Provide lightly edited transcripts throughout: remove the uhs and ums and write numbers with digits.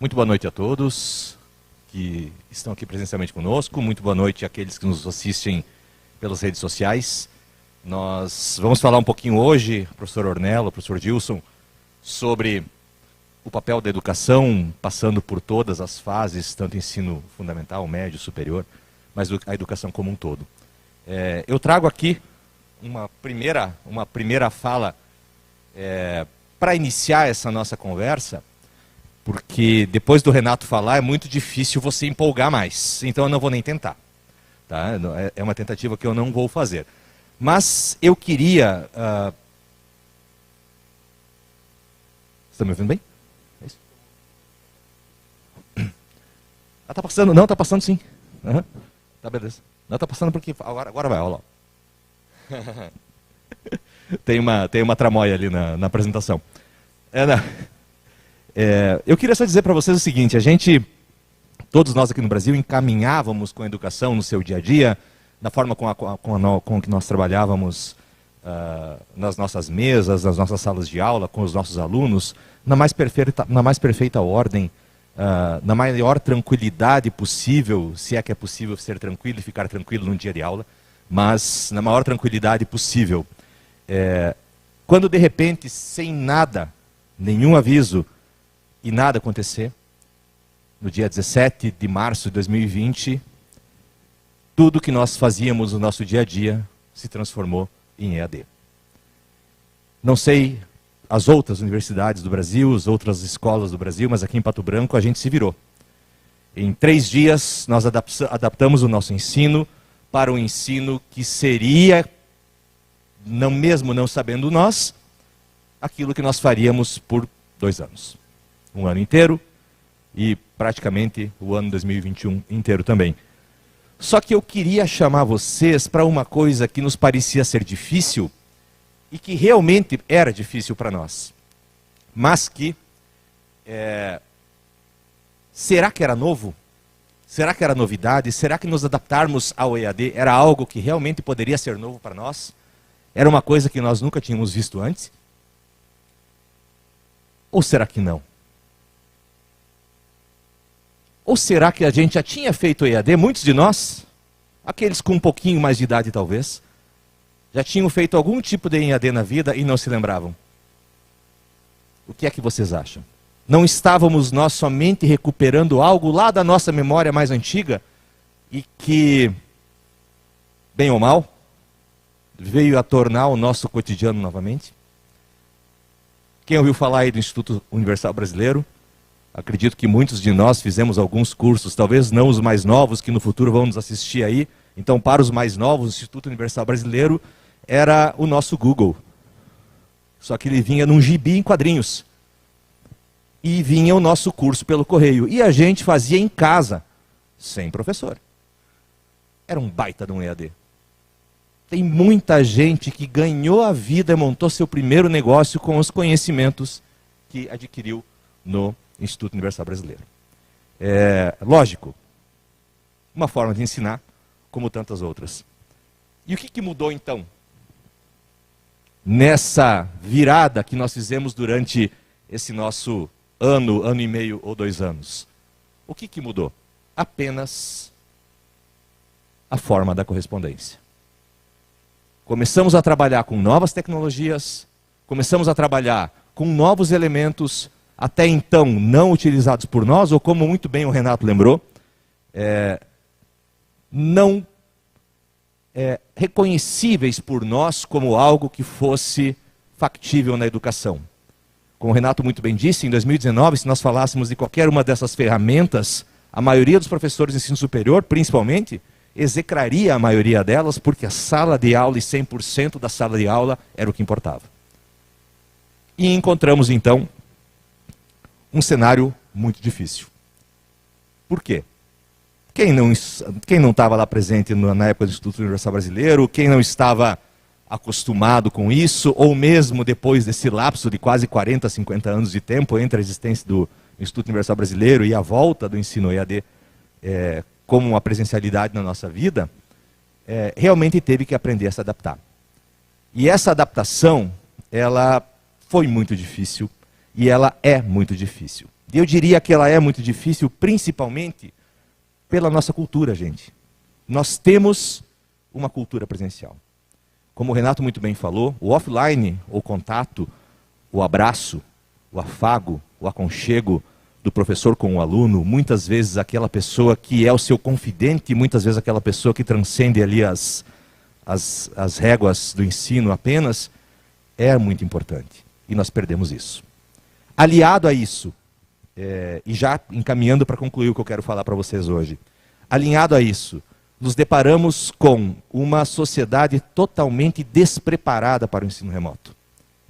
Muito boa noite a todos que estão aqui presencialmente conosco. Muito boa noite àqueles que nos assistem pelas redes sociais. Nós vamos falar um pouquinho hoje, professor Ornella, professor Gilson, sobre o papel da educação, passando por todas as fases, tanto ensino fundamental, médio, superior, mas a educação como um todo. Eu trago aqui uma primeira fala para iniciar essa nossa conversa, porque depois do Renato falar é muito difícil você empolgar mais, então eu não vou nem tentar. Tá? É uma tentativa que eu não vou fazer. Mas eu queria... Você está me ouvindo bem? É isso? Tá passando? Não, tá passando sim. Uhum. Tá, beleza. Não, tá passando porque... Agora vai, olha lá. Tem uma tramóia ali na apresentação. Eu queria só dizer para vocês o seguinte, todos nós aqui no Brasil encaminhávamos com a educação no seu dia a dia, da forma com que nós trabalhávamos nas nossas mesas, nas nossas salas de aula, com os nossos alunos, na mais perfeita ordem, na maior tranquilidade possível, se é que é possível ser tranquilo e ficar tranquilo num dia de aula, mas na maior tranquilidade possível. Quando de repente, sem nada, nenhum aviso, e nada acontecer, no dia 17 de março de 2020, tudo que nós fazíamos no nosso dia a dia se transformou em EAD. Não sei as outras universidades do Brasil, as outras escolas do Brasil, mas aqui em Pato Branco a gente se virou. Em 3 dias nós adaptamos o nosso ensino para um ensino que seria, mesmo não sabendo nós, aquilo que nós faríamos por 2 anos. Um ano inteiro e praticamente o ano 2021 inteiro também. Só que eu queria chamar vocês para uma coisa que nos parecia ser difícil e que realmente era difícil para nós. Mas que, será que era novo? Será que era novidade? Será que nos adaptarmos ao EAD era algo que realmente poderia ser novo para nós? Era uma coisa que nós nunca tínhamos visto antes? Ou será que não? Ou será que a gente já tinha feito EAD, muitos de nós, aqueles com um pouquinho mais de idade talvez, já tinham feito algum tipo de EAD na vida e não se lembravam? O que é que vocês acham? Não estávamos nós somente recuperando algo lá da nossa memória mais antiga e que, bem ou mal, veio a tornar o nosso cotidiano novamente? Quem ouviu falar aí do Instituto Universal Brasileiro? Acredito que muitos de nós fizemos alguns cursos, talvez não os mais novos, que no futuro vão nos assistir aí. Então, para os mais novos, o Instituto Universal Brasileiro era o nosso Google. Só que ele vinha num gibi em quadrinhos. E vinha o nosso curso pelo correio. E a gente fazia em casa, sem professor. Era um baita de um EAD. Tem muita gente que ganhou a vida e montou seu primeiro negócio com os conhecimentos que adquiriu no Instituto Universal Brasileiro. Lógico, uma forma de ensinar, como tantas outras. E o que mudou então? Nessa virada que nós fizemos durante esse nosso ano e meio ou 2 anos. O que mudou? Apenas a forma da correspondência. Começamos a trabalhar com novas tecnologias, começamos a trabalhar com novos elementos, até então não utilizados por nós, ou como muito bem o Renato lembrou, não reconhecíveis por nós como algo que fosse factível na educação. Como o Renato muito bem disse, em 2019, se nós falássemos de qualquer uma dessas ferramentas, a maioria dos professores de ensino superior, principalmente, execraria a maioria delas, porque a sala de aula e 100% da sala de aula era o que importava. E encontramos então um cenário muito difícil. Por quê? Quem não estava lá presente na época do Instituto Universal Brasileiro, quem não estava acostumado com isso, ou mesmo depois desse lapso de quase 40, 50 anos de tempo entre a existência do Instituto Universal Brasileiro e a volta do ensino EAD como uma presencialidade na nossa vida, realmente teve que aprender a se adaptar. E essa adaptação, ela foi muito difícil, e ela é muito difícil. E eu diria que ela é muito difícil, principalmente pela nossa cultura, gente. Nós temos uma cultura presencial. Como o Renato muito bem falou, o offline, o contato, o abraço, o afago, o aconchego do professor com o aluno, muitas vezes aquela pessoa que é o seu confidente, muitas vezes aquela pessoa que transcende ali as réguas do ensino apenas, é muito importante. E nós perdemos isso. Aliado a isso, e já encaminhando para concluir o que eu quero falar para vocês hoje, alinhado a isso, nos deparamos com uma sociedade totalmente despreparada para o ensino remoto,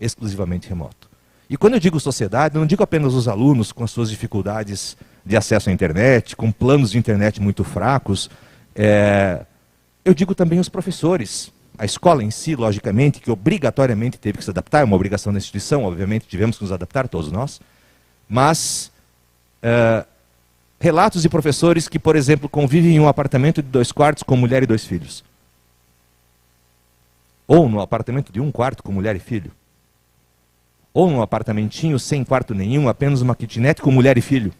exclusivamente remoto. E quando eu digo sociedade, eu não digo apenas os alunos com as suas dificuldades de acesso à internet, com planos de internet muito fracos, eu digo também os professores. A escola em si, logicamente, que obrigatoriamente teve que se adaptar, é uma obrigação da instituição, obviamente tivemos que nos adaptar, todos nós, mas relatos de professores que, por exemplo, convivem em um apartamento de 2 quartos com mulher e 2 filhos. Ou num apartamento de 1 quarto com mulher e filho. Ou num apartamentinho sem quarto nenhum, apenas uma kitnet com mulher e filho.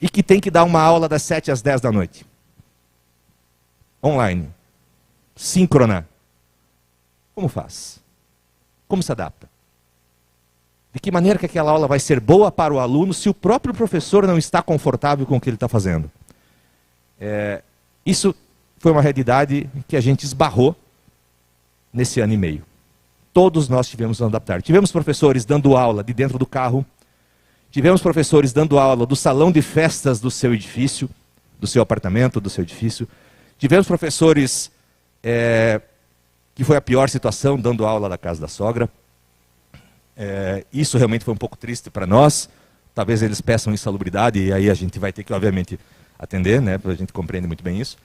E que tem que dar uma aula das 7 às 10 da noite. Online. Síncrona. Como faz? Como se adapta? De que maneira que aquela aula vai ser boa para o aluno se o próprio professor não está confortável com o que ele está fazendo? Isso foi uma realidade que a gente esbarrou nesse ano e meio. Todos nós tivemos que nos adaptar. Tivemos professores dando aula de dentro do carro, tivemos professores dando aula do salão de festas do seu edifício, do seu apartamento, do seu edifício. Tivemos professores, que foi a pior situação, dando aula da casa da sogra. Isso realmente foi um pouco triste para nós. Talvez eles peçam insalubridade e aí a gente vai ter que, obviamente, atender, né? A gente compreende muito bem isso.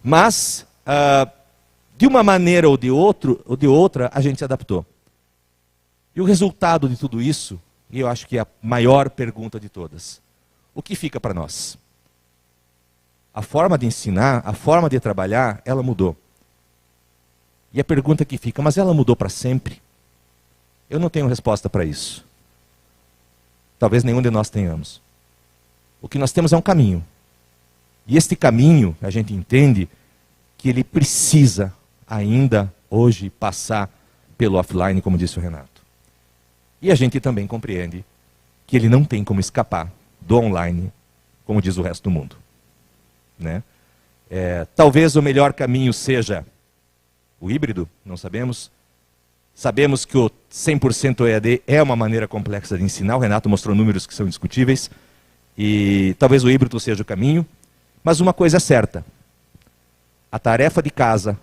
Mas, de uma maneira ou de outra, a gente se adaptou. E o resultado de tudo isso, e eu acho que é a maior pergunta de todas, o que fica para nós? A forma de ensinar, a forma de trabalhar, ela mudou. E a pergunta que fica, mas ela mudou para sempre? Eu não tenho resposta para isso. Talvez nenhum de nós tenhamos. O que nós temos é um caminho. E este caminho, a gente entende que ele precisa ainda hoje passar pelo offline, como disse o Renato. E a gente também compreende que ele não tem como escapar do online, como diz o resto do mundo. Né? Talvez o melhor caminho seja o híbrido, não sabemos. Sabemos que o 100% EAD é uma maneira complexa de ensinar. O Renato mostrou números que são indiscutíveis. E talvez o híbrido seja o caminho. Mas uma coisa é certa. A tarefa de casa,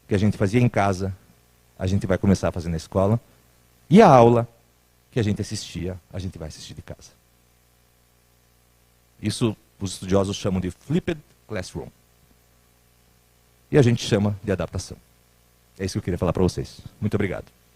que a gente fazia em casa, a gente vai começar a fazer na escola. E a aula que a gente assistia, a gente vai assistir de casa. Isso os estudiosos chamam de flipped classroom. E a gente chama de adaptação. É isso que eu queria falar para vocês. Muito obrigado.